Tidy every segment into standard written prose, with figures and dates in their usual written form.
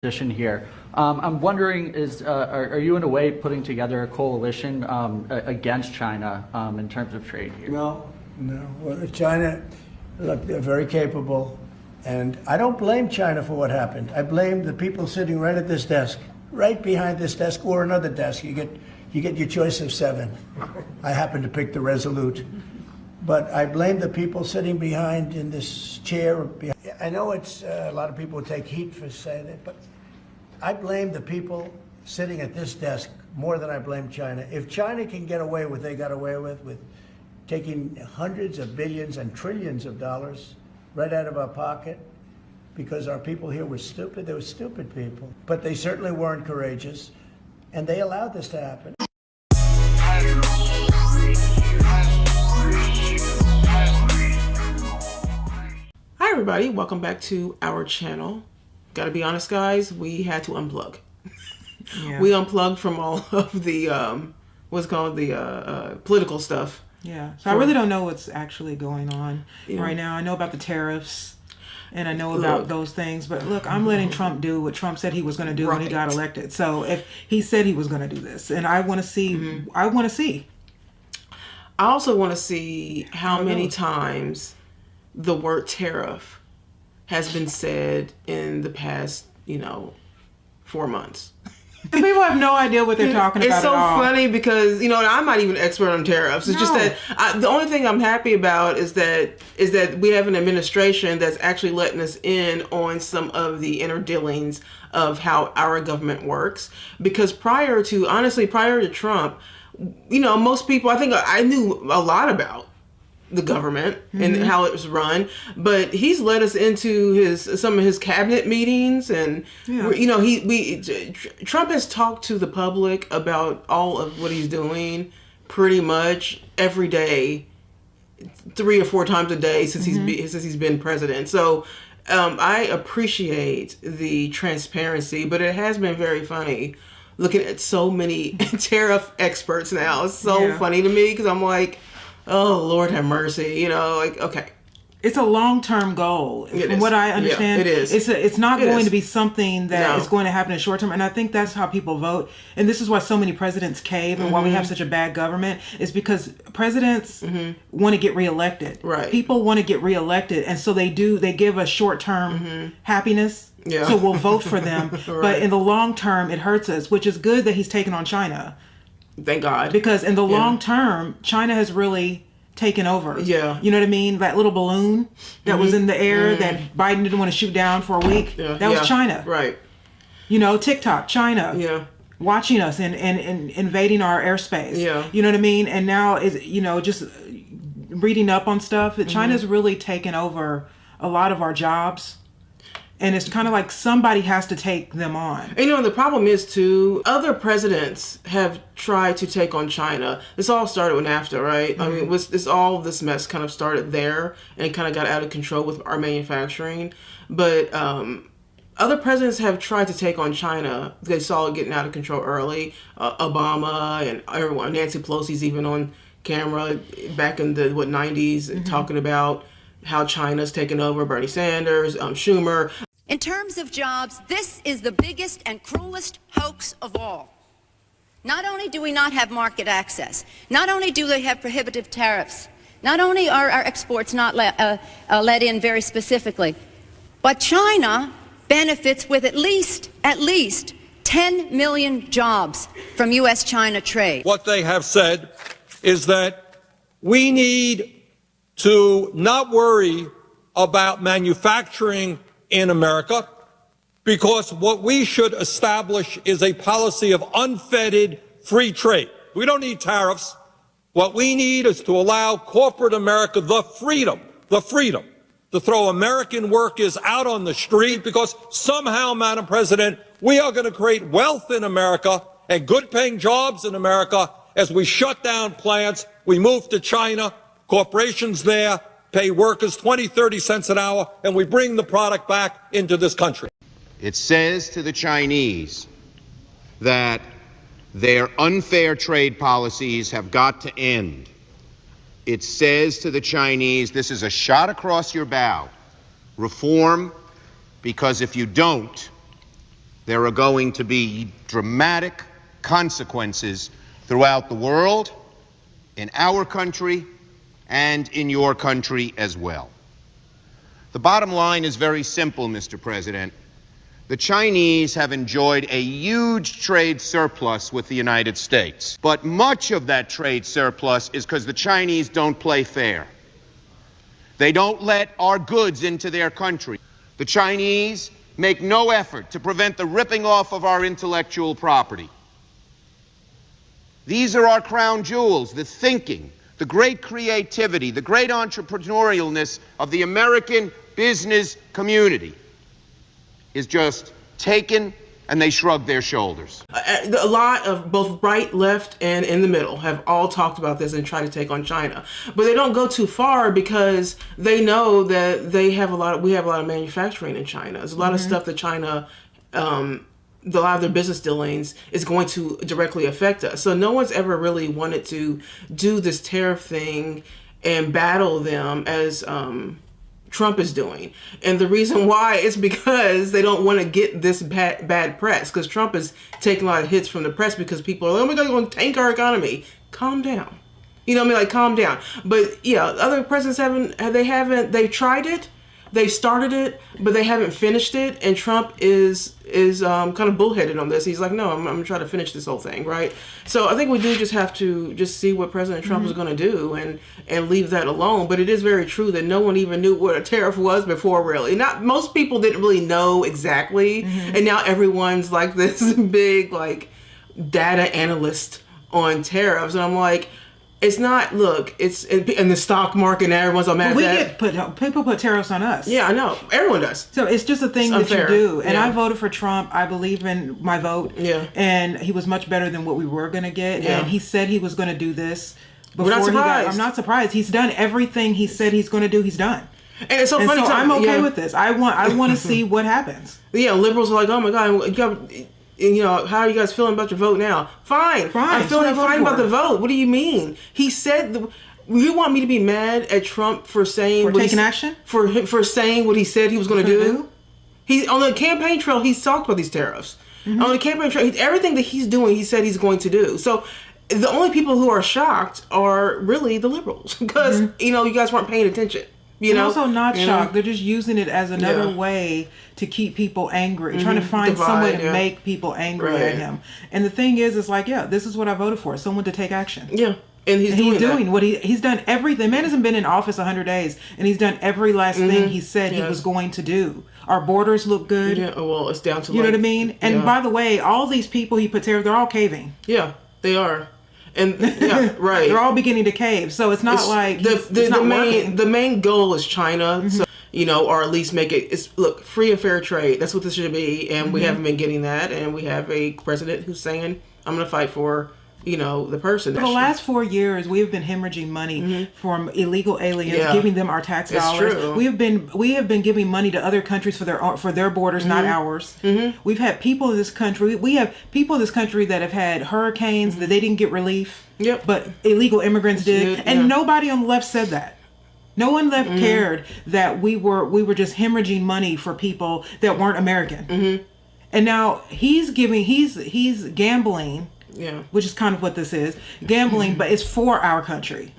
position here. I'm wondering, are you in a way putting together a coalition against China in terms of trade here? No. Well, China, look, they're very capable, and I don't blame China for what happened. I blame the people sitting right at this desk, right behind this desk, or another desk. You get your choice of 7. I happen to pick the Resolute. But I blame the people sitting behind in this chair. I know it's a lot of people take heat for saying it, but I blame the people sitting at this desk more than I blame China. If China can get away with what they got away with taking hundreds of billions and trillions of dollars right out of our pocket because our people here were stupid, they were stupid people. But they certainly weren't courageous, and they allowed this to happen. Hi everybody, welcome back to our channel. Gotta be honest guys, we had to unplug. Yeah. We unplugged from all of the what's called the political stuff. Yeah, so I really don't know what's actually going on right now. I know about the tariffs and I know about those things, but look, I'm letting Trump do what Trump said he was going to do when he got elected. So if he said he was going to do this, and I want to see, I also want to see how many times the word tariff has been said in the past, 4 months. People have no idea what they're talking about. It's so at all. funny because, I'm not even an expert on tariffs. It's just that the only thing I'm happy about is that we have an administration that's actually letting us in on some of the inner dealings of how our government works. Because prior to Trump, most people, I think I knew a lot about the government and how it was run, but he's led us into some of his cabinet meetings, and Trump has talked to the public about all of what he's doing pretty much every day, 3 or 4 times a day since he's been president. So I appreciate the transparency, but it has been very funny looking at so many tariff experts now. It's so funny to me because I'm like, oh, Lord have mercy. Okay. It's a long-term goal. From what I understand, it is. It's not going to be something that is going to happen in short term. And I think that's how people vote. And this is why so many presidents cave and why we have such a bad government is because presidents want to get reelected. Right. People want to get reelected. And so they give us short-term happiness. Yeah. So we'll vote for them. Right. But in the long term, it hurts us, which is good that he's taken on China. Thank God. Because in the long term, China has really taken over. Yeah. You know what I mean? That little balloon that was in the air that Biden didn't want to shoot down for a week. Yeah. That was China. Right. TikTok, China. Yeah. Watching us and invading our airspace. Yeah. You know what I mean? And now just reading up on stuff that China's really taken over a lot of our jobs. And it's kind of like somebody has to take them on. And the problem is, too, other presidents have tried to take on China. This all started with NAFTA, right? I mean, all this mess kind of started there and it kind of got out of control with our manufacturing. But other presidents have tried to take on China. They saw it getting out of control early. Obama and everyone, Nancy Pelosi's even on camera back in the 90s talking about how China's taken over, Bernie Sanders, Schumer. In terms of jobs, this is the biggest and cruelest hoax of all. Not only do we not have market access, not only do they have prohibitive tariffs, not only are our exports not let in very specifically, but China benefits with at least 10 million jobs from U.S.-China trade. What they have said is that we need to not worry about manufacturing in America, because what we should establish is a policy of unfettered free trade. We don't need tariffs. What we need is to allow corporate America the freedom to throw American workers out on the street, because somehow, Madam President, we are going to create wealth in America and good paying jobs in America as we shut down plants, we move to China, corporations there pay workers 20, 30 cents an hour, and we bring the product back into this country. It says to the Chinese that their unfair trade policies have got to end. It says to the Chinese, this is a shot across your bow. Reform, because if you don't, there are going to be dramatic consequences throughout the world, in our country, and in your country as well. The bottom line is very simple, Mr. President. The Chinese have enjoyed a huge trade surplus with the United States. But much of that trade surplus is because the Chinese don't play fair. They don't let our goods into their country. The Chinese make no effort to prevent the ripping off of our intellectual property. These are our crown jewels, the thinking, the great creativity, the great entrepreneurialness of the American business community is just taken, and they shrug their shoulders. A lot of both right, left, and in the middle have all talked about this and tried to take on China, but they don't go too far because they know that we have a lot of manufacturing in China. There's a lot of stuff that China, a lot of their business dealings is going to directly affect us. So no one's ever really wanted to do this tariff thing and battle them as Trump is doing. And the reason why is because they don't want to get this bad press, because Trump is taking a lot of hits from the press because people are like, oh my God, you're going to tank our economy. Calm down. You know what I mean? Like, calm down. But yeah, other presidents they've tried it, they've started it, but they haven't finished it. And Trump is kind of bullheaded on this. He's like, no, I'm going to try to finish this whole thing, right? So I think we do just have to just see what President Trump is going to do and leave that alone. But it is very true that no one even knew what a tariff was before, really. Not most people didn't really know exactly, and now everyone's like this big like data analyst on tariffs, and I'm like, it's not. Look, it's in the stock market, and everyone's all mad at that. People put tariffs on us. Yeah, I know. Everyone does. So it's just a thing that you do. And I voted for Trump. I believe in my vote. Yeah. And he was much better than what we were going to get. Yeah. And he said he was going to do this. We're not surprised. I'm not surprised. He's done everything he said he's going to do. He's done. And it's so funny. So I'm okay with this. I want to see what happens. Yeah, liberals are like, oh my God, you know, how are you guys feeling about your vote now? Fine. I'm feeling fine about the vote. What do you mean? He said, you want me to be mad at Trump for saying taking action? For saying what he said he was going to do? He on the campaign trail, he's talked about these tariffs. On the campaign trail, everything that he's doing, he said he's going to do. So the only people who are shocked are really the liberals because, you know, you guys weren't paying attention. You know, also not shocked. They're just using it as another way to keep people angry, trying to find some way to make people angry at him. And the thing is like, yeah, this is what I voted for: someone to take action. Yeah, and he's doing what he's done. Everything. The man hasn't been in office 100 days, and he's done every last thing he said he was going to do. Our borders look good. Yeah, well, it's down to you know what I mean. And by the way, all these people he put there, they're all caving. Yeah, they are. And yeah, right. They're all beginning to cave. So it's not like the main goal is China. So, you know, or at least make it look free and fair trade. That's what this should be. And we haven't been getting that. And we have a president who's saying, I'm going to fight for, you know, the person. For the last 4 years, we have been hemorrhaging money from illegal aliens, giving them our tax dollars. True. We have been giving money to other countries for their borders, not ours. We've had people in this country. We have people in this country that have had hurricanes that they didn't get relief. Yep. But illegal immigrants did, and nobody on the left said that. No one left cared that we were just hemorrhaging money for people that weren't American. And now he's gambling. Yeah. Which is kind of what this is. Gambling, but it's for our country.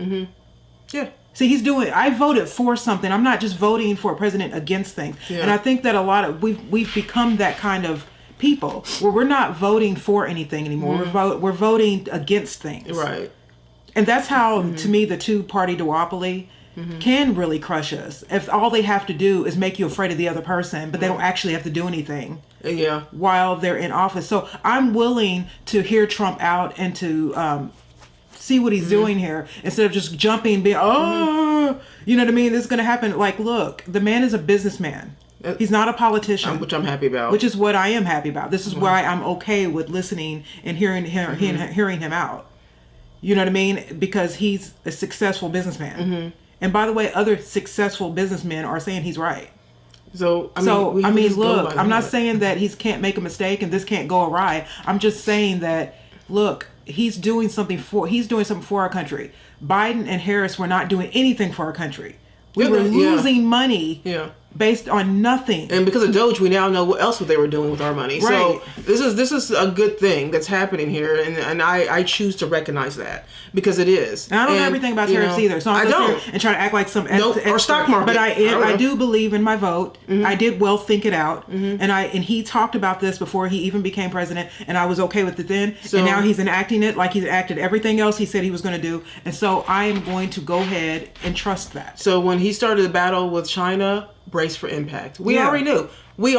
Yeah. See, I voted for something. I'm not just voting for a president against things. Yeah. And I think that we've become that kind of people where we're not voting for anything anymore. We're voting against things. Right. And that's how, to me, the two-party duopoly can really crush us. If all they have to do is make you afraid of the other person, but they don't actually have to do anything. Yeah. While they're in office. So I'm willing to hear Trump out and to see what he's doing here instead of just jumping and being, you know what I mean? This is going to happen. Like, look, the man is a businessman. He's not a politician. Which I'm happy about. Which is what I am happy about. This is why I'm okay with listening and hearing him out. You know what I mean? Because he's a successful businessman. And by the way, other successful businessmen are saying he's right. So I mean, look, I'm not saying that he can't make a mistake and this can't go awry. I'm just saying that, look, he's doing something for our country. Biden and Harris were not doing anything for our country. We were losing money based on nothing. And because of Doge, we now know what else they were doing with our money. Right. So this is a good thing that's happening here, and I choose to recognize that because it is. And I don't know everything about tariffs either, so I'm I don't. and try to act like some or stock market. But I do believe in my vote. I did well think it out, and he talked about this before he even became president, and I was okay with it then. And now he's enacting it like he's acted everything else he said he was going to do, and so I am going to go ahead and trust that. So when he started the battle with China, brace for impact. We already knew. We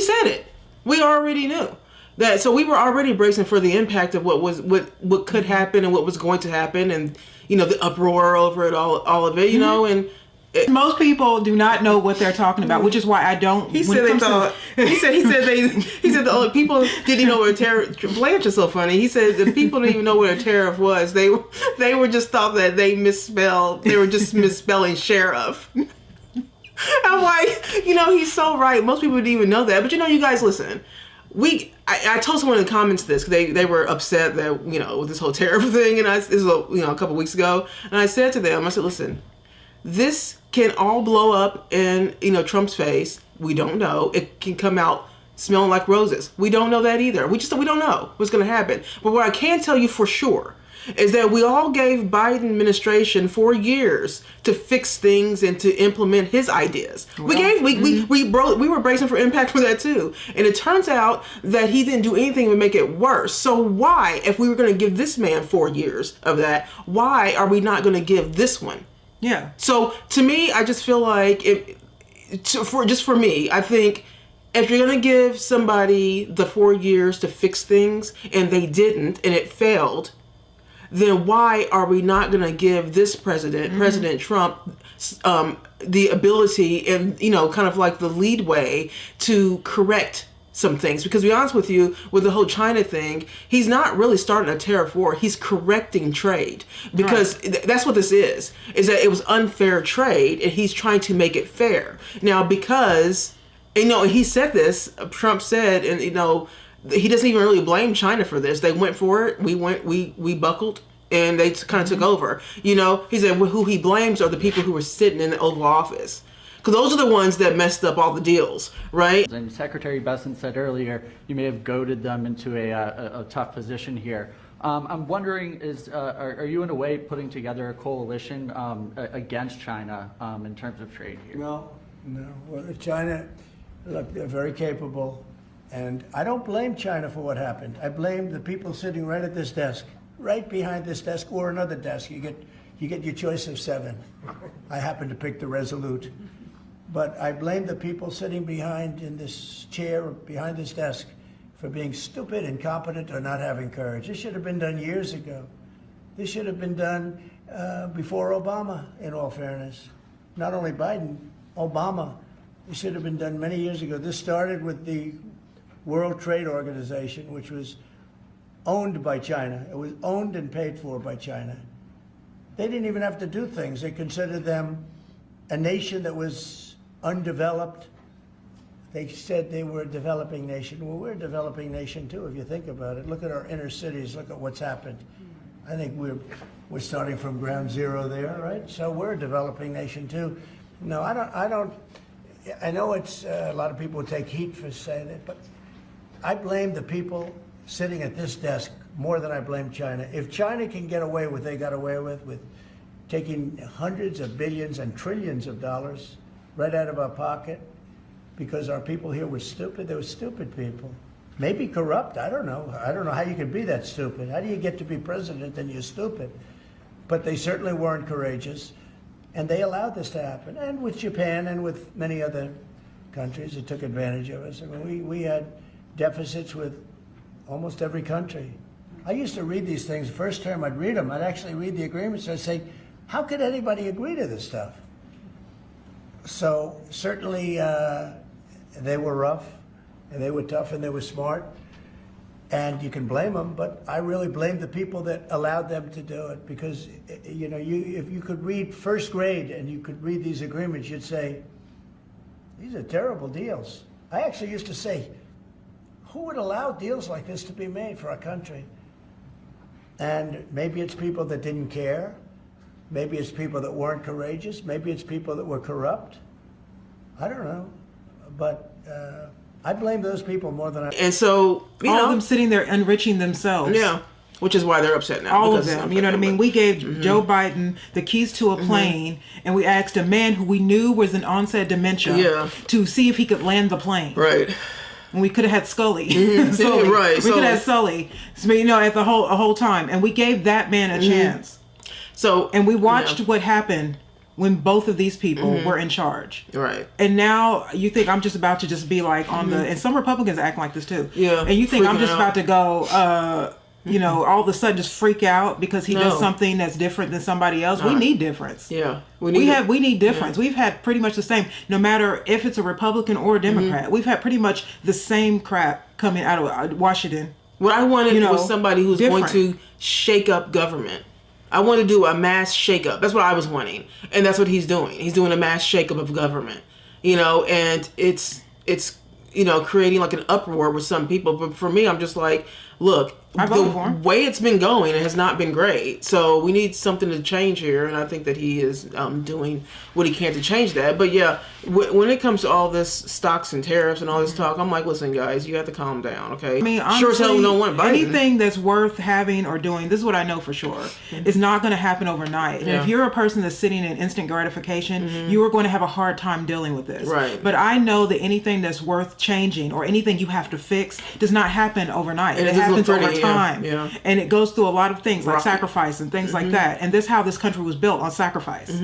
said it. We already knew that. So we were already bracing for the impact of what could happen and what was going to happen, and the uproar over it all of it. And most people do not know what they're talking about, which is why I don't. He said the only people didn't know what a tariff. Blanche is so funny. He said the people didn't even know what a tariff was. They were just thought that they misspelled. They were just misspelling sheriff. I'm like, he's so right. Most people didn't even know that. But you guys, listen. I told someone in the comments this because they were upset that with this whole tariff thing, and this was a couple weeks ago, and I said to them, I said, listen, this can all blow up in Trump's face. We don't know. It can come out smelling like roses. We don't know that either. We don't know what's going to happen. But what I can tell you for sure is that we all gave Biden administration 4 years to fix things and to implement his ideas. We were bracing for impact for that too. And it turns out that he didn't do anything to make it worse. So why, if we were going to give this man 4 years of that, why are we not going to give this one? Yeah. So to me, I just feel like for me, I think if you're going to give somebody the 4 years to fix things and they didn't and it failed, then why are we not going to give this president, President Trump, the ability and, kind of like the leadway to correct some things? Because to be honest with you, with the whole China thing, he's not really starting a tariff war. He's correcting trade because that's what this is that it was unfair trade and he's trying to make it fair. Now, because, he said this, Trump said, and, he doesn't even really blame China for this. They went for it. We buckled, and they kind of took over. He said who he blames are the people who were sitting in the Oval Office, because those are the ones that messed up all the deals, right? And Secretary Besson said earlier, you may have goaded them into a tough position here. I'm wondering, are you in a way putting together a coalition against China in terms of trade here? No. Well, China, look, they're very capable. And I don't blame China for what happened. I blame the people sitting right at this desk, right behind this desk, or another desk. You get your choice of 7. I happen to pick the Resolute. But I blame the people sitting behind in this chair, behind this desk, for being stupid, incompetent, or not having courage. This should have been done years ago. This should have been done before Obama, in all fairness. Not only Biden, Obama. This should have been done many years ago. This started with the World Trade Organization, which was owned by China. It was owned and paid for by China. They didn't even have to do things. They considered them a nation that was undeveloped. They said they were a developing nation. Well, we're a developing nation too, if you think about it. Look at our inner cities. Look at what's happened. I think we're starting from ground zero there, right? So we're a developing nation too. No, I don't. I know it's a lot of people take heat for saying it, but I blame the people sitting at this desk more than I blame China. If China can get away with what they got away with taking hundreds of billions and trillions of dollars right out of our pocket because our people here were stupid, they were stupid people. Maybe corrupt, I don't know. I don't know how you could be that stupid. How do you get to be president and you're stupid? But they certainly weren't courageous, and they allowed this to happen. And with Japan and with many other countries, it took advantage of us. I mean, we had deficits with almost every country. I used to read these things. The first term I'd read them. I'd actually read the agreements. I'd say, how could anybody agree to this stuff? So certainly they were rough, and they were tough, and they were smart. And you can blame them, but I really blame the people that allowed them to do it, because if you could read first grade and you could read these agreements, you'd say, these are terrible deals. I actually used to say, who would allow deals like this to be made for our country? And maybe it's people that didn't care. Maybe it's people that weren't courageous. Maybe it's people that were corrupt. I don't know, but I blame those people more than I. And so, all of them sitting there enriching themselves. Yeah. Which is why they're upset now. All of them. You know what I mean? We gave Joe Biden the keys to a plane, and we asked a man who we knew was in onset dementia to see if he could land the plane. Right. And we could have had Scully. Sully. Right. We could have had Sully. So, you know, at the whole time. And we gave that man a chance. So, and we watched what happened when both of these people were in charge. Right. And now you think I'm just about to just be like on the, and some Republicans act like this too. Yeah. And you think I'm just out. about to go, you know, all of a sudden just freak out because he does something that's different than somebody else. We need difference. Yeah. We need difference. Yeah. We've had pretty much the same, no matter if it's a Republican or a Democrat. We've had pretty much the same crap coming out of Washington. What I wanted was somebody who's going to shake up government. I want to do a mass shakeup. That's what I was wanting. And that's what he's doing. He's doing a mass shakeup of government. You know, and it's you know, creating like an uproar with some people. But for me, I'm just like, look, the way it's been going, it has not been great. So we need something to change here. And I think that he is doing what he can to change that. But yeah, when it comes to all this stocks and tariffs and all this talk, I'm like, listen, guys, you have to calm down, okay? I mean, honestly, sure as hell we don't want Biden. Anything that's worth having or doing, this is what I know for sure, is not going to happen overnight. And if you're a person that's sitting in instant gratification, you are going to have a hard time dealing with this. Right. But I know that anything that's worth changing or anything you have to fix does not happen overnight. It happens over time. Yeah. And it goes through a lot of things like sacrifice and things like that. And this is how this country was built, on sacrifice.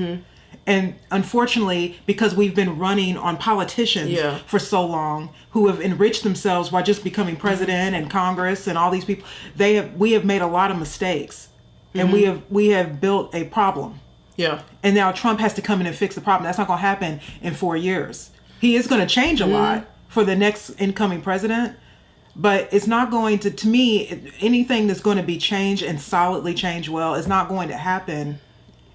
And unfortunately, because we've been running on politicians for so long who have enriched themselves by just becoming president and Congress and all these people, we have made a lot of mistakes, and we have built a problem. Yeah. And now Trump has to come in and fix the problem. That's not going to happen in 4 years. He is going to change a lot for the next incoming president, but it's not going to me, anything that's going to be changed and solidly changed well is not going to happen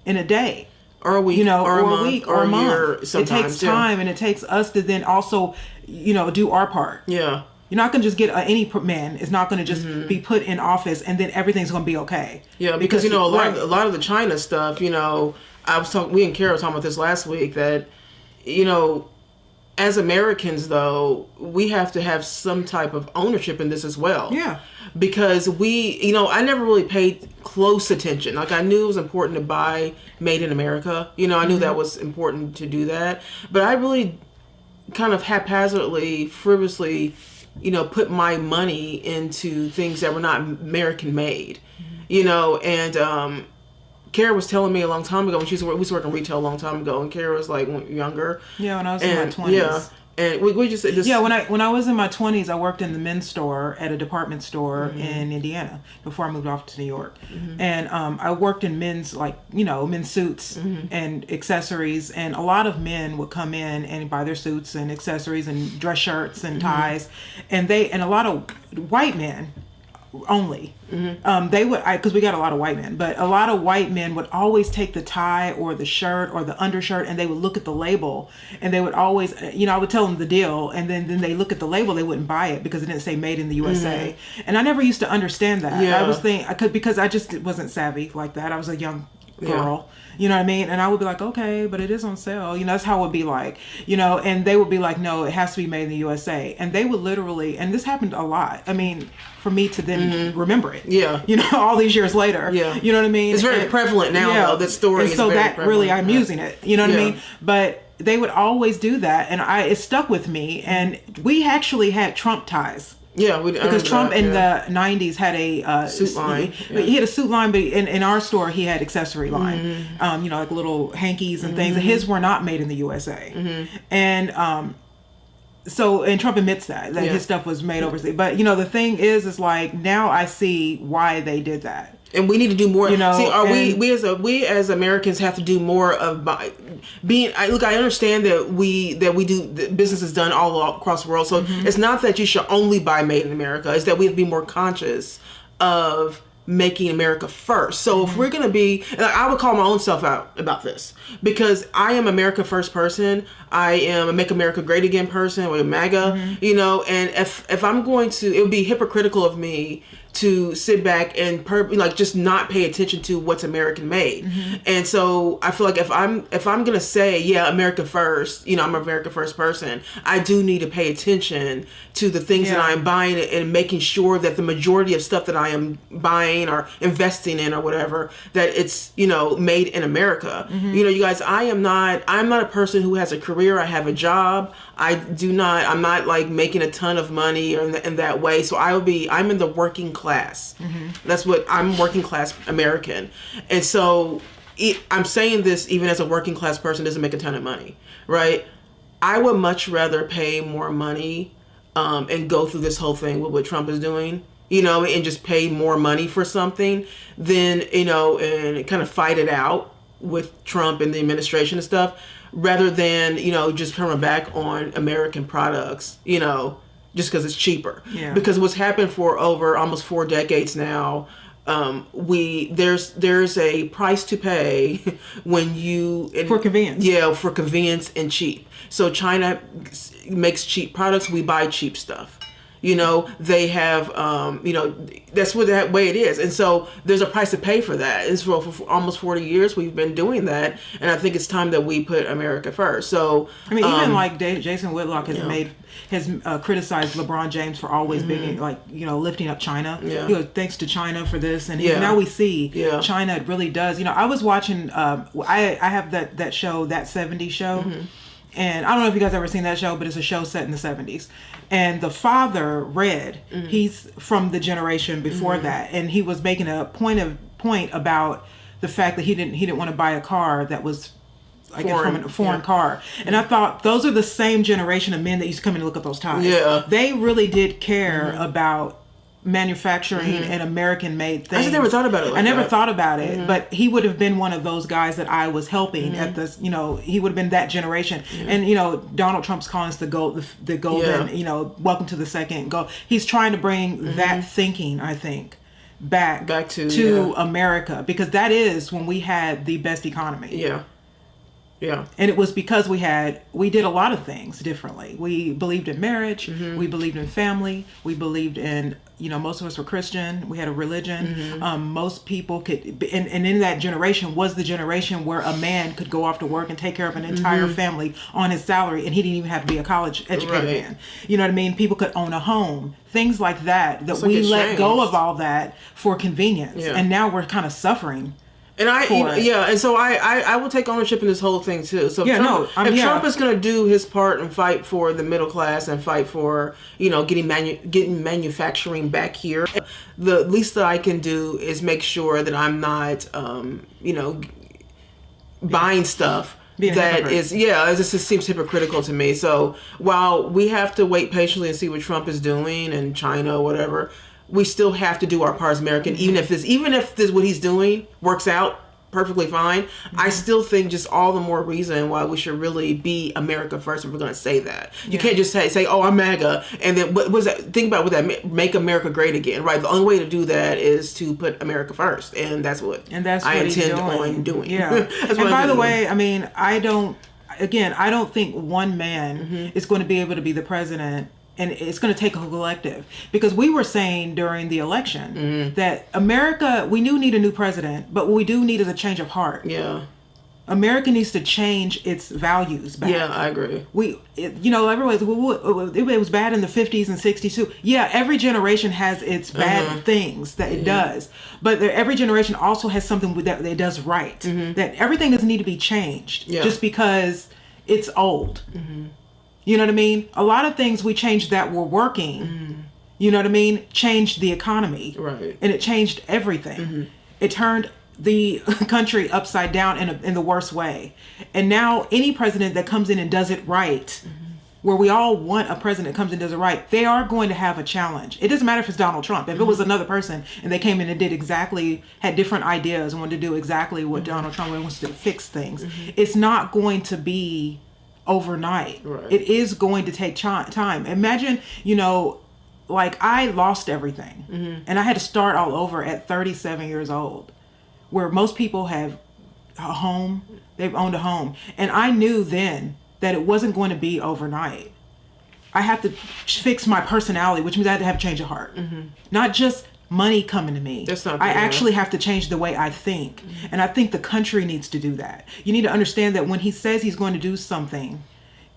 in a day. Or a week, you know, or a week, or a year. It takes time, and it takes us to then also, you know, do our part. Yeah. You're not going to just get any man is not going to just be put in office and then everything's going to be okay. Yeah, because you know, a lot of the China stuff, you know, we and Kara were talking about this last week, that, you know, as Americans, though, we have to have some type of ownership in this as well. Yeah. Because you know, I never really paid close attention. Like, I knew it was important to buy Made in America. You know, I knew that was important to do that. But I really kind of haphazardly, frivolously, you know, put my money into things that were not American made. You know, and Kara was telling me a long time ago, when we used to work in retail a long time ago, and Kara was like younger. Yeah, when I was in my 20s. Yeah, and we just this. Yeah, when I was in my 20s, I worked in the men's store at a department store in Indiana before I moved off to New York, and I worked in men's, like, you know, men's suits and accessories, and a lot of men would come in and buy their suits and accessories and dress shirts and ties, and a lot of white men only. They would, because we got a lot of white men, but a lot of white men would always take the tie or the shirt or the undershirt, and they would look at the label, and they would always, you know, I would tell them the deal, and then they look at the label, they wouldn't buy it because it didn't say made in the USA. And I never used to understand that. I was because I just wasn't savvy like that. I was a young girl. You know what I mean? And I would be like, okay, but it is on sale. You know, that's how it would be like, you know, and they would be like, no, it has to be made in the USA. And they would literally, and this happened a lot. I mean, for me to then remember it. Yeah. You know, all these years later. Yeah. You know what I mean? It's very prevalent now, though, that story is very prevalent. And so that really, I'm using it. You know what I mean? But they would always do that. And it stuck with me. And we actually had Trump ties. Yeah, because Trump in the 90s had a suit line. He had a suit line, but in our store he had accessory line. You know, like little hankies and things. His were not made in the USA, and so Trump admits that his stuff was made overseas. But you know, the thing is like, now I see why they did that. And we need to do more. You know, see, we as Americans have to do more of being. I understand that we do business is done all across the world. So it's not that you should only buy made in America. It's that we have to be more conscious of making America first. So if we're gonna be, I would call my own self out about this, because I am America first person. I am a Make America Great Again person with MAGA. You know, and if I'm going to, it would be hypocritical of me to sit back and like just not pay attention to what's American made. And so I feel like if I'm gonna say, yeah, America first, you know, I'm an America first person, I do need to pay attention to the things that I'm buying and making sure that the majority of stuff that I am buying or investing in or whatever, that it's, you know, made in America. You know, you guys, I'm not a person who has a career. I have a job. I'm not like making a ton of money or in that way. So I'm in the working class. That's what I'm, working class American. And so I'm saying this even as a working class person doesn't make a ton of money, right? I would much rather pay more money and go through this whole thing with what Trump is doing, you know, and just pay more money for something than, you know, and kind of fight it out with Trump and the administration and stuff, rather than, you know, just turn my back on American products, you know, just because it's cheaper. Yeah. Because what's happened for over almost 4 decades now, there's a price to pay when for convenience. Yeah, for convenience and cheap. So China makes cheap products. We buy cheap stuff. You know, they have, you know, that's what that way it is. And so there's a price to pay for that. It's for almost 40 years we've been doing that. And I think it's time that we put America first. So, I mean, even like Jason Whitlock has criticized LeBron James for always being like, you know, lifting up China. Yeah. You know, thanks to China for this. And now we see China really does. You know, I was watching, I have that show, That 70s Show. And I don't know if you guys ever seen that show, but it's a show set in the 70s. And the father, Red, he's from the generation before that, and he was making a point about the fact that he didn't want to buy a car that was, I guess, from a foreign car. And I thought those are the same generation of men that used to come in and look at those ties. Yeah, they really did care about manufacturing and American made things. I never thought about it. I never thought about it, but he would have been one of those guys that I was helping at this. You know, he would have been that generation. And you know, Donald Trump's calling us the golden. You know, welcome to the second goal. He's trying to bring that thinking, I think, back to America, because that is when we had the best economy. Yeah. And it was because we did a lot of things differently. We believed in marriage. We believed in family. We believed in, you know, most of us were Christian. We had a religion. Most people could, and in that generation was the generation where a man could go off to work and take care of an entire family on his salary, and he didn't even have to be a college educated man. You know what I mean? People could own a home. Things like that, we let go of all that for convenience. And now we're kind of suffering. And and so I will take ownership in this whole thing too. So if Trump is going to do his part and fight for the middle class and fight for, you know, getting manufacturing back here, the least that I can do is make sure that I'm not, you know, buying stuff that is, it just seems hypocritical to me. So while we have to wait patiently and see what Trump is doing in China or whatever, we still have to do our part as American, even if this what he's doing works out perfectly fine. I still think just all the more reason why we should really be America first if we're going to say that. You can't just say, oh, I'm MAGA, and then what was that? Think about what that make America great again, right? The only way to do that is to put America first, and that's what I intend on doing. Yeah. And by the way, I mean, I don't think one man is going to be able to be the president. And it's going to take a collective, because we were saying during the election that America, we do need a new president, but what we do need is a change of heart. Yeah. America needs to change its values back. Yeah, I agree. You know, everybody's, it was bad in the 50s and 60s too. Yeah, every generation has its bad things that it does. But every generation also has something that it does right. That everything doesn't need to be changed just because it's old. You know what I mean? A lot of things we changed that were working, you know what I mean, changed the economy. Right. And it changed everything. It turned the country upside down in the worst way. And now any president that comes in and does it right, where we all want a president that comes in and does it right, they are going to have a challenge. It doesn't matter if it's Donald Trump. If it was another person and they came in and had different ideas and wanted to do exactly what Donald Trump wants to fix things, it's not going to be overnight. Right. It is going to take time. Imagine, you know, like I lost everything and I had to start all over at 37 years old, where most people have a home, they've owned a home. And I knew then that it wasn't going to be overnight. I have to fix my personality, which means I had to have a change of heart. Not just money coming to me. That's not I good, yeah. actually have to change the way I think. And I think the country needs to do that. You need to understand that when he says he's going to do something,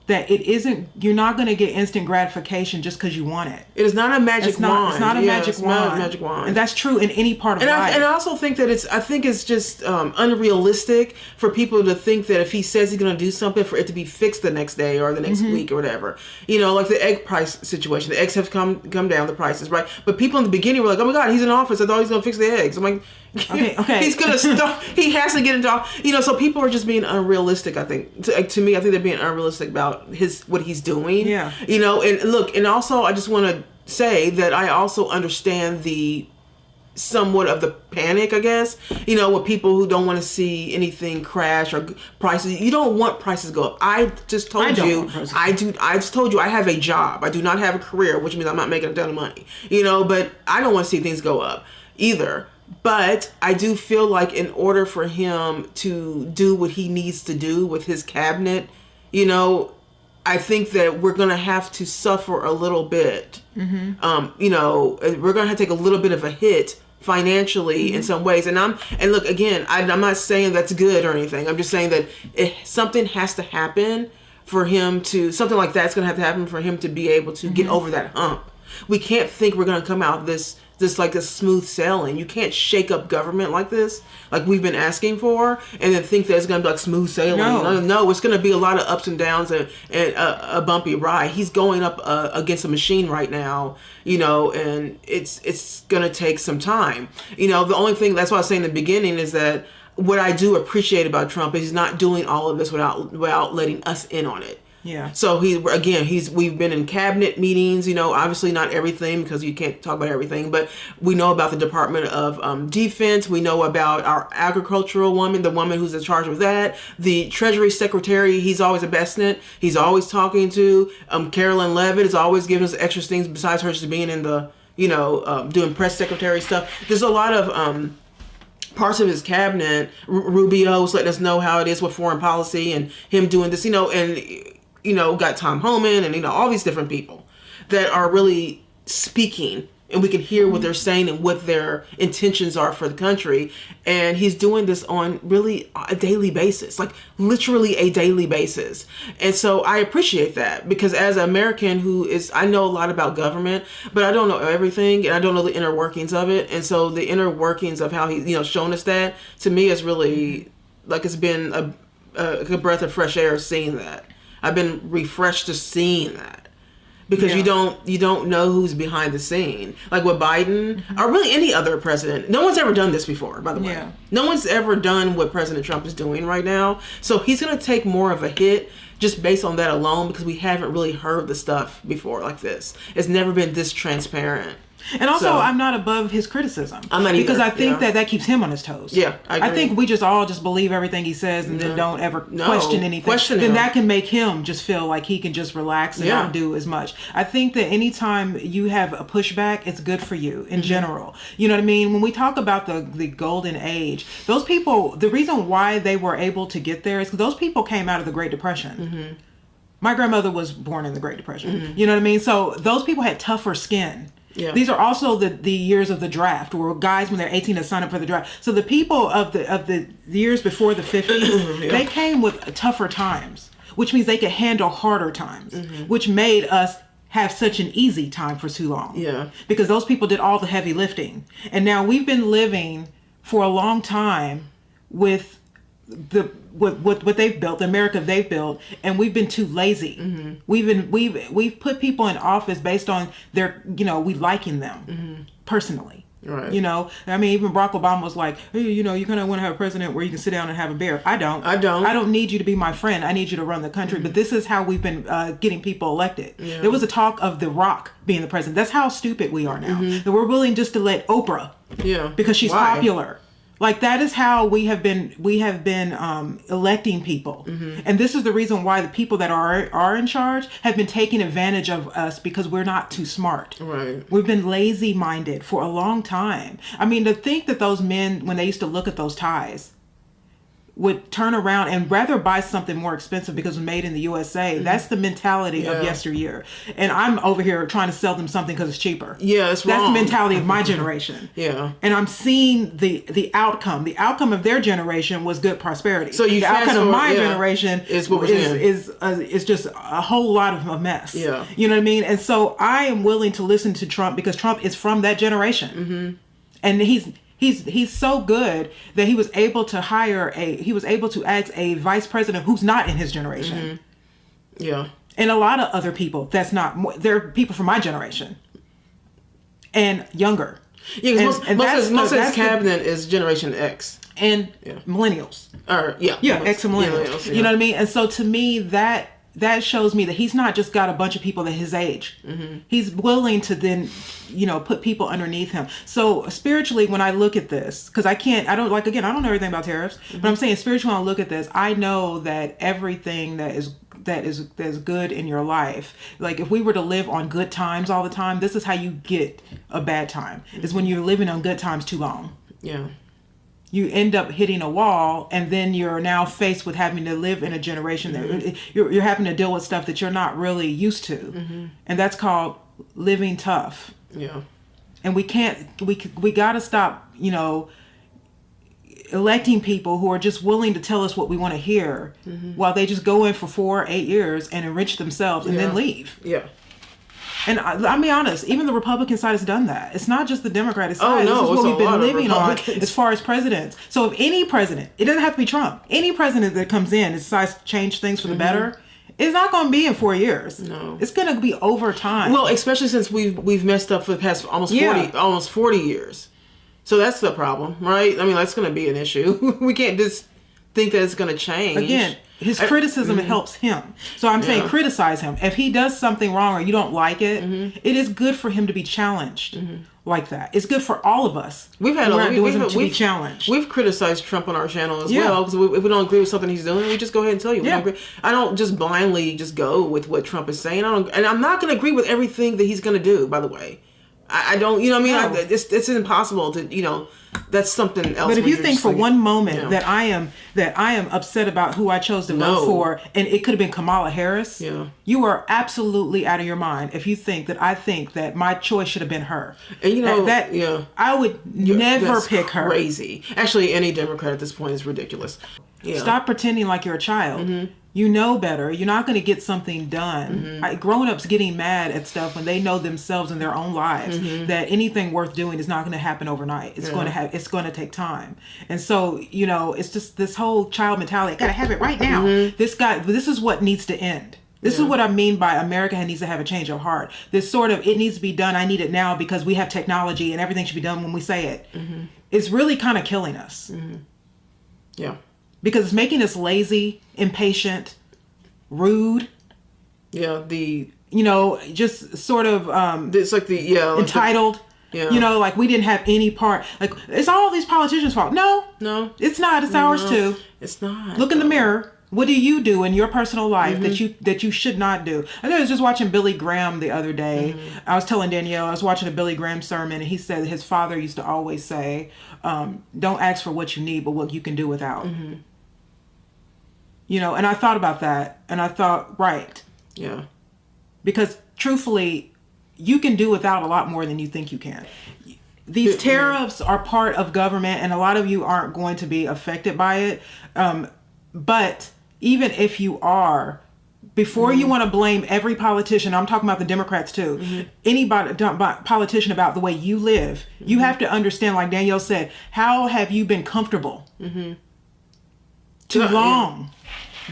that it isn't, you're not going to get instant gratification just because you want it. It is not a magic wand. It's not a magic wand. Not a magic wand. And that's true in any part of life. And I also think that it's just unrealistic for people to think that if he says he's going to do something, for it to be fixed the next day or the next week or whatever. You know, like the egg price situation. The eggs have come down, the prices, right? But people in the beginning were like, oh my God, he's in office. I thought he's going to fix the eggs. I'm like, okay. He's going to stop. He has to get into, you know, so people are just being unrealistic, I think. To me, I think they're being unrealistic about what he's doing. Yeah. You know, and look, and also I just want to say that I also understand the somewhat of the panic, I guess, you know, with people who don't want to see anything crash or prices. You don't want prices to go up. I just told you I have a job. I do not have a career, which means I'm not making a ton of money, you know, but I don't want to see things go up either. But I do feel like in order for him to do what he needs to do with his cabinet, you know, I think that we're going to have to suffer a little bit. You know, we're going to have to take a little bit of a hit financially in some ways. And look, again, I'm not saying that's good or anything. I'm just saying that something has to happen for him to, something like that's going to have to happen for him to be able to get over that hump. We can't think we're going to come out this like a smooth sailing. You can't shake up government like this, like we've been asking for, and then think that it's going to be like smooth sailing. No, it's going to be a lot of ups and downs and a bumpy ride. He's going up against a machine right now, you know, and it's going to take some time. You know, the only thing, that's what I was saying in the beginning, is that what I do appreciate about Trump is he's not doing all of this without letting us in on it. Yeah. So we've been in cabinet meetings, you know, obviously not everything because you can't talk about everything, but we know about the Department of Defense. We know about our agricultural woman, the woman who's in charge of that, the Treasury Secretary. He's always investing it. He's always talking to Carolyn Levitt is always giving us extra things besides her just being in the, you know, doing press secretary stuff. There's a lot of parts of his cabinet. Rubio's letting us know how it is with foreign policy and him doing this, you know, and you know, got Tom Homan and, you know, all these different people that are really speaking, and we can hear what they're saying and what their intentions are for the country. And he's doing this on really a daily basis, like literally a daily basis. And so I appreciate that, because as an American I know a lot about government, but I don't know everything, and I don't know the inner workings of it. And so the inner workings of how he's, you know, shown us that, to me, is really like, it's been a breath of fresh air seeing that. I've been refreshed to seeing that, because you don't know who's behind the scene. Like with Biden or really any other president, no one's ever done this before, by the way. Yeah. No one's ever done what President Trump is doing right now. So he's going to take more of a hit just based on that alone, because we haven't really heard the stuff before like this. It's never been this transparent. And also, I'm not above his criticism. I'm not either. Because I think that keeps him on his toes. Yeah, I agree. I think we just all believe everything he says and then don't ever question anything. Then that can make him just feel like he can just relax and not do as much. I think that anytime you have a pushback, it's good for you in general. You know what I mean? When we talk about the golden age, those people, the reason why they were able to get there is because those people came out of the Great Depression. My grandmother was born in the Great Depression. You know what I mean? So those people had tougher skin. Yeah. These are also the years of the draft, where guys, when they're 18, to sign up for the draft. So the people of the years before the 50s, they came with tougher times, which means they could handle harder times, which made us have such an easy time for too long. Yeah. Because those people did all the heavy lifting. And now we've been living for a long time with what they've built, the America they've built, and we've been too lazy. We've put people in office based on their, you know, we liking them personally. Right. You know, I mean, even Barack Obama was like, hey, you know, you kind of want to have a president where you can sit down and have a beer. I don't need you to be my friend. I need you to run the country. But this is how we've been getting people elected. Yeah. There was a talk of The Rock being the president. That's how stupid we are now. That we're willing just to let Oprah. Yeah. Because she's popular. Like, that is how we have been electing people. And this is the reason why the people that are in charge have been taking advantage of us, because we're not too smart. Right. We've been lazy minded for a long time. I mean, to think that those men, when they used to look at those ties, would turn around and rather buy something more expensive because it was made in the USA. That's the mentality of yesteryear. And I'm over here trying to sell them something because it's cheaper. Yeah, it's wrong. That's the mentality of my generation. Yeah. And I'm seeing the outcome. The outcome of their generation was good prosperity. So the outcome of my generation is what we're is just a whole lot of a mess. Yeah. You know what I mean? And so I am willing to listen to Trump because Trump is from that generation. Mm-hmm. And he's so good that he was able to ask a vice president who's not in his generation. Mm-hmm. Yeah. And a lot of other people they're people from my generation and younger. Yeah, because most of his cabinet is Generation X. And millennials. X and millennials. You know what I mean? And so to me, that shows me that he's not just got a bunch of people at his age. Mm-hmm. He's willing to then, put people underneath him. So spiritually, when I look at this, because I don't know everything about tariffs, but I'm saying spiritually, when I look at this, I know that everything that is good in your life, like if we were to live on good times all the time, this is how you get a bad time. Is when you're living on good times too long. Yeah. You end up hitting a wall, and then you're now faced with having to live in a generation that you're having to deal with stuff that you're not really used to, and that's called living tough. Yeah, and we got to stop, electing people who are just willing to tell us what we want to hear, while they just go in for 4 or 8 years and enrich themselves and then leave. Yeah. And I'll be honest, even the Republican side has done that. It's not just the Democratic side. Oh, no, this is what we've been living on Republicans. as far as presidents. So if any president, it doesn't have to be Trump, any president that comes in and decides to change things for the better, it's not going to be in 4 years. No. It's going to be over time. Well, especially since we've messed up for the past almost 40 years. So that's the problem, right? I mean, that's going to be an issue. We can't just think that it's going to change. Again, his criticism helps him. So I'm saying criticize him. If he does something wrong or you don't like it, it is good for him to be challenged like that. It's good for all of us. We've be challenged. We've criticized Trump on our channel as well, because if we don't agree with something he's doing, we just go ahead and tell you. We don't agree. I don't just blindly just go with what Trump is saying. And I'm not going to agree with everything that he's going to do, by the way. I don't, you know what I mean? It's impossible to, that's something else. But if you think for one moment that I am upset about who I chose to vote for, and it could have been Kamala Harris, you are absolutely out of your mind if you think that I think that my choice should have been her. And I would never pick her. Crazy. Actually, any Democrat at this point is ridiculous. Yeah. Stop pretending like you're a child. You know better. You're not going to get something done. Grown-ups getting mad at stuff when they know themselves in their own lives that anything worth doing is not going to happen overnight. It's going to take time. And so, it's just this whole child mentality. I got to have it right now. This is what needs to end. This is what I mean by America needs to have a change of heart. This sort of, it needs to be done, I need it now because we have technology and everything should be done when we say it. It's really kind of killing us. Yeah. Because it's making us lazy, impatient, rude. Yeah, just sort of it's like entitled. Like we didn't have any part. Like it's all these politicians' fault. No, it's not. It's ours too. It's not. Look in the mirror. What do you do in your personal life that you should not do? I was just watching Billy Graham the other day. I was telling Danielle I was watching a Billy Graham sermon, and he said his father used to always say, "Don't ask for what you need, but what you can do without." And I thought about that, and I thought, right. Yeah. Because truthfully, you can do without a lot more than you think you can. These tariffs are part of government, and a lot of you aren't going to be affected by it. But even if you are, before you want to blame every politician, I'm talking about the Democrats too, anybody, politician about the way you live, you have to understand, like Danielle said, how have you been comfortable too long?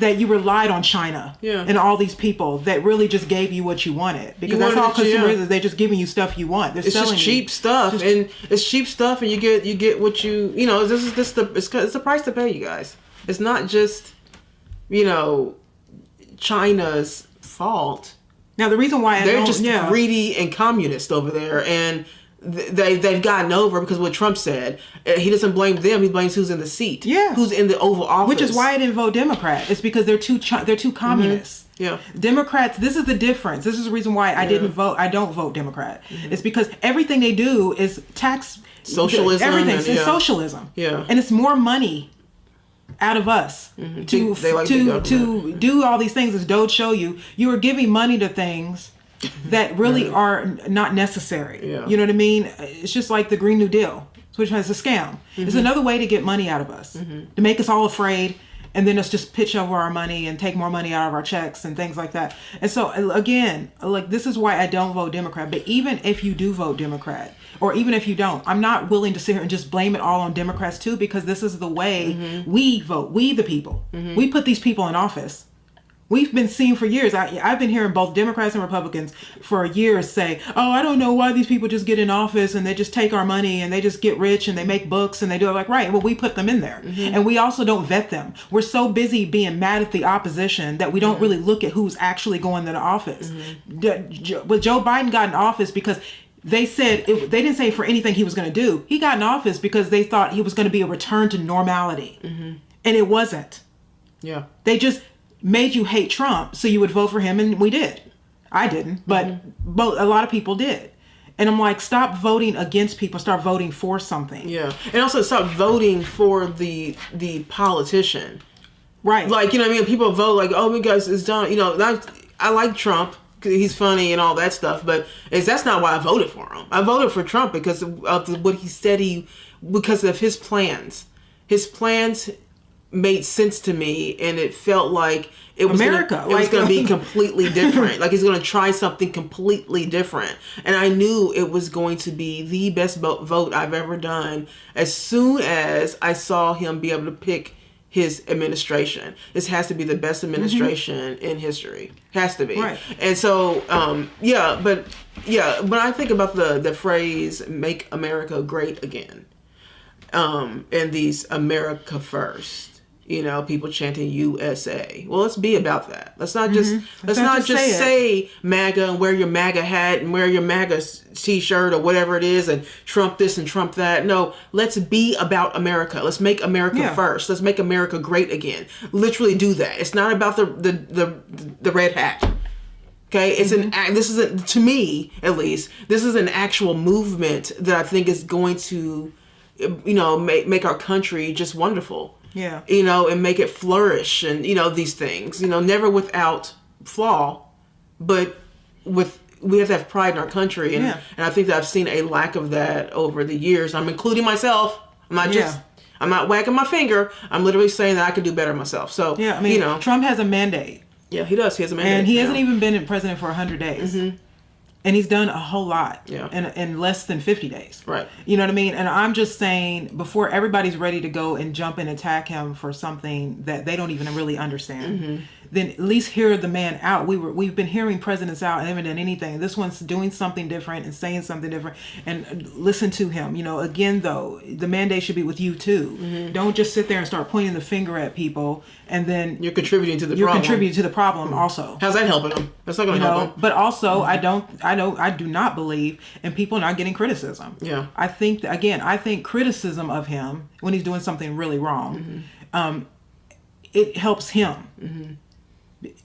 That you relied on China and all these people that really just gave you what you wanted, because that's all consumers is. They're just giving you stuff you want. They're selling just cheap stuff, and it's cheap stuff, and you get what it's the price to pay, you guys. It's not just China's fault. Now the reason why they're just greedy and communist over there, and they've gotten over because what Trump said. He doesn't blame them. He blames who's in the seat. Yeah, who's in the Oval Office. Which is why I didn't vote Democrat. It's because they're too communists. Yeah, Democrats. This is the difference. This is the reason why I didn't vote. I don't vote Democrat. It's because everything they do is tax socialism. Everything. It's socialism. Yeah, and it's more money out of us to They like the government. to do all these things, as Doge show you. You are giving money to things that really are not necessary. Yeah. You know what I mean? It's just like the Green New Deal, which is a scam. It's another way to get money out of us, to make us all afraid, and then us just pitch over our money and take more money out of our checks and things like that. And so again, like, this is why I don't vote Democrat. But even if you do vote Democrat, or even if you don't, I'm not willing to sit here and just blame it all on Democrats too, because this is the way we vote. We the people. We put these people in office. We've been seeing for years. I've been hearing both Democrats and Republicans for years say, "Oh, I don't know why these people just get in office and they just take our money and they just get rich and they make books and they do it." Like, right, well, we put them in there, and we also don't vet them. We're so busy being mad at the opposition that we don't really look at who's actually going into office. But Joe Biden got in office because they said they didn't say for anything he was going to do. He got in office because they thought he was going to be a return to normality, and it wasn't. Yeah. They just made you hate Trump so you would vote for him, and we did. I didn't, but a lot of people did. And I'm like, stop voting against people, start voting for something. Yeah. And also stop voting for the politician. Right. Like, you know what I mean? People vote like, "Oh, my guys, it's done." You know, I like Trump. He's funny and all that stuff, but that's not why I voted for him. I voted for Trump because of what he said, because of his plans. His plans made sense to me, and it felt like it was going to be completely different. Like, he's going to try something completely different, and I knew it was going to be the best vote I've ever done as soon as I saw him be able to pick his administration. This has to be the best administration in history. Has to be. Right. And so, but when I think about the phrase "Make America Great Again," and these "America First," you know, people chanting USA. Well, let's be about that. Let's not just say MAGA and wear your MAGA hat and wear your MAGA t-shirt or whatever it is and Trump this and Trump that. No, let's be about America. Let's make America first. Let's make America great again. Literally do that. It's not about the red hat. Okay, it's this is to me at least, this is an actual movement that I think is going to, you know, make our country just wonderful. Yeah. You know, and make it flourish, and, you know, these things, you know, never without flaw, but we have to have pride in our country. And I think that I've seen a lack of that over the years. I'm including myself. I'm not wagging my finger. I'm literally saying that I could do better myself. So, yeah, I mean, you know, Trump has a mandate. Yeah, he does. He has a mandate. And he hasn't even been president for 100 days. And he's done a whole lot in less than 50 days. Right. You know what I mean? And I'm just saying, before everybody's ready to go and jump and attack him for something that they don't even really understand, then at least hear the man out. We've been hearing presidents out and they haven't done anything. This one's doing something different and saying something different, and listen to him. You know, again, though, the mandate should be with you too. Don't just sit there and start pointing the finger at people and then you're contributing to the problem. You're contributing to the problem also. How's that helping him? That's not going to help him. But also, I do not believe in people not getting criticism. Yeah. I think criticism of him when he's doing something really wrong, it helps him.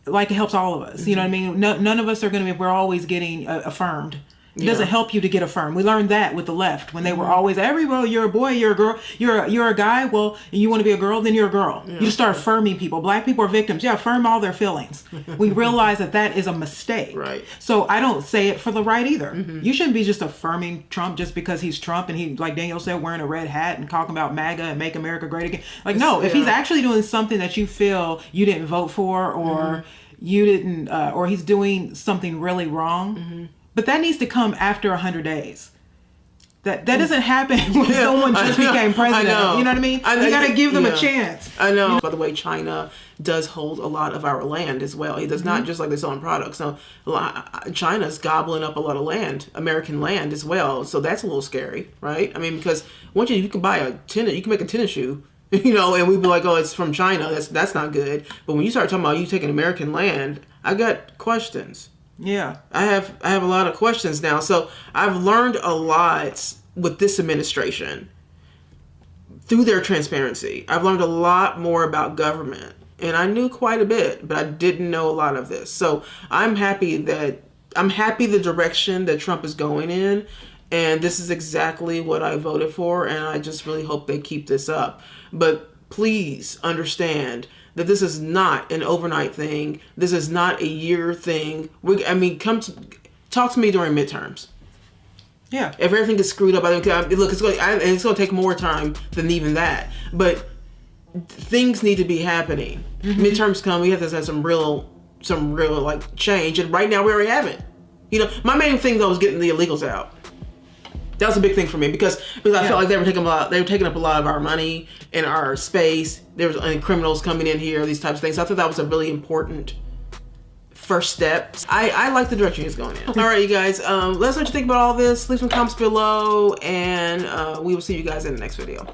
Like it helps all of us. You know what I mean? None of us are going to be, we're always getting affirmed. It doesn't help you to get affirmed. We learned that with the left when they were always, well, you're a boy, you're a girl, you're a guy. Well, you want to be a girl, then you're a girl. Yeah. You start affirming people. Black people are victims. Yeah, affirm all their feelings. We realize that is a mistake. Right. So I don't say it for the right either. You shouldn't be just affirming Trump just because he's Trump and he, like Daniel said, wearing a red hat and talking about MAGA and make America great again. Like, no, if he's actually doing something that you feel you didn't vote for, or you didn't, or he's doing something really wrong. But that needs to come after 100 days. That doesn't happen when someone just became president. You know what I mean? You got to give them a chance. I know. By the way, China does hold a lot of our land as well. It does not just like they sell products. No, China's gobbling up a lot of land, American land as well. So that's a little scary, right? I mean, because once you can buy you can make a tennis shoe. You know, and we'd be like, "Oh, it's from China. That's not good." But when you start talking about you taking American land, I got questions. Yeah, I have a lot of questions now. So I've learned a lot with this administration through their transparency. I've learned a lot more about government, and I knew quite a bit, but I didn't know a lot of this. So I'm happy the direction that Trump is going in, and this is exactly what I voted for, and I just really hope they keep this up. But please understand that this is not an overnight thing. This is not a year thing. Talk to me during midterms. Yeah. If everything gets screwed up, look, it's going to take more time than even that. But things need to be happening. Midterms come, we have to have some real like change. And right now we already have it. You know, my main thing though was getting the illegals out. That was a big thing for me because I felt like they were taking up a lot of our money and our space. There was criminals coming in here, these types of things. I thought that was a really important first step. I like the direction he's going in. All right, you guys, let us know what you think about all this. Leave some comments below, and we will see you guys in the next video.